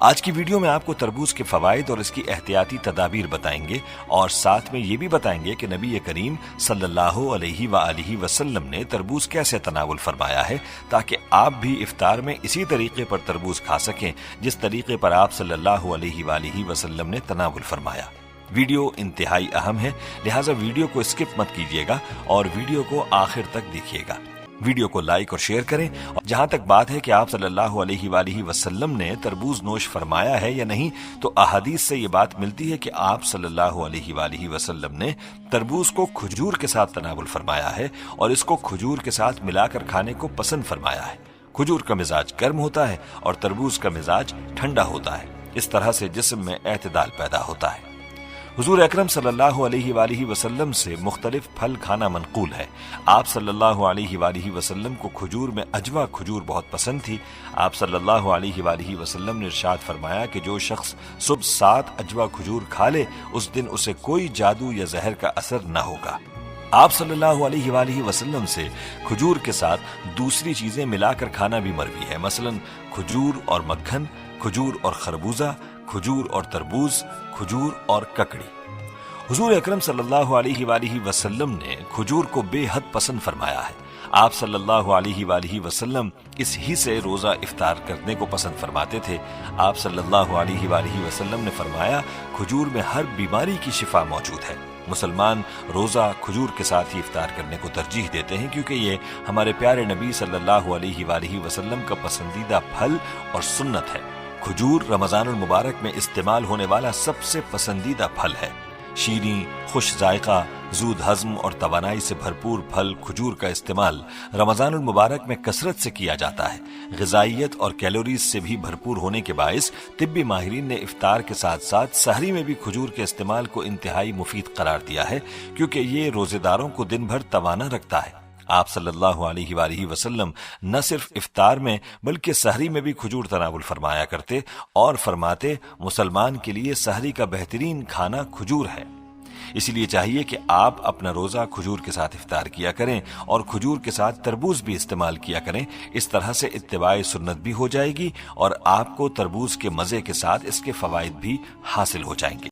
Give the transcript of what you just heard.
آج کی ویڈیو میں آپ کو تربوز کے فوائد اور اس کی احتیاطی تدابیر بتائیں گے اور ساتھ میں یہ بھی بتائیں گے کہ نبی کریم صلی اللہ علیہ وآلہ وسلم نے تربوز کیسے تناول فرمایا ہے تاکہ آپ بھی افطار میں اسی طریقے پر تربوز کھا سکیں جس طریقے پر آپ صلی اللہ علیہ وآلہ وسلم نے تناول فرمایا۔ ویڈیو انتہائی اہم ہے، لہٰذا ویڈیو کو اسکپ مت کیجیے گا اور ویڈیو کو آخر تک دیکھیے گا۔ ویڈیو کو لائک اور شیئر کریں۔ جہاں تک بات ہے کہ آپ صلی اللہ علیہ وآلہ وسلم نے تربوز نوش فرمایا ہے یا نہیں، تو احادیث سے یہ بات ملتی ہے کہ آپ صلی اللہ علیہ وآلہ وسلم نے تربوز کو کھجور کے ساتھ تناول فرمایا ہے اور اس کو کھجور کے ساتھ ملا کر کھانے کو پسند فرمایا ہے۔ کھجور کا مزاج گرم ہوتا ہے اور تربوز کا مزاج ٹھنڈا ہوتا ہے، اس طرح سے جسم میں اعتدال پیدا ہوتا ہے۔ حضور اکرم صلی اللہ علیہ وآلہ وسلم سے مختلف پھل کھانا منقول ہے۔ آپ صلی اللہ علیہ وآلہ وسلم کو کھجور میں اجوا کھجور بہت پسند تھی۔ آپ صلی اللہ علیہ وآلہ وسلم نے ارشاد فرمایا کہ جو شخص صبح 7 اجوا کھجور کھا لے اس دن اسے کوئی جادو یا زہر کا اثر نہ ہوگا۔ آپ صلی اللہ علیہ وآلہ وسلم سے کھجور کے ساتھ دوسری چیزیں ملا کر کھانا بھی مروی ہے، مثلا کھجور اور مکھن، کھجور اور خربوزہ، کھجور اور تربوز، کھجور اور ککڑی۔ حضور اکرم صلی اللہ علیہ وآلہ وسلم نے کھجور کو بے حد پسند فرمایا ہے۔ آپ صلی اللہ علیہ وآلہ وسلم اس ہی سے روزہ افطار کرنے کو پسند فرماتے تھے۔ آپ صلی اللہ علیہ وآلہ وسلم نے فرمایا کھجور میں ہر بیماری کی شفا موجود ہے۔ مسلمان روزہ کھجور کے ساتھ ہی افطار کرنے کو ترجیح دیتے ہیں کیونکہ یہ ہمارے پیارے نبی صلی اللہ علیہ وآلہ وسلم کا پسندیدہ پھل اور سنت ہے۔ کھجور رمضان المبارک میں استعمال ہونے والا سب سے پسندیدہ پھل ہے۔ شیریں، خوش ذائقہ، زود ہضم اور توانائی سے بھرپور پھل کھجور کا استعمال رمضان المبارک میں کثرت سے کیا جاتا ہے۔ غذائیت اور کیلوریز سے بھی بھرپور ہونے کے باعث طبی ماہرین نے افطار کے ساتھ ساتھ سحری میں بھی کھجور کے استعمال کو انتہائی مفید قرار دیا ہے کیونکہ یہ روزے داروں کو دن بھر توانا رکھتا ہے۔ آپ صلی اللہ علیہ وآلہ وسلم نہ صرف افطار میں بلکہ سحری میں بھی کھجور تناول فرمایا کرتے اور فرماتے مسلمان کے لیے سحری کا بہترین کھانا کھجور ہے۔ اسی لیے چاہیے کہ آپ اپنا روزہ کھجور کے ساتھ افطار کیا کریں اور کھجور کے ساتھ تربوز بھی استعمال کیا کریں۔ اس طرح سے اتباع سنت بھی ہو جائے گی اور آپ کو تربوز کے مزے کے ساتھ اس کے فوائد بھی حاصل ہو جائیں گے۔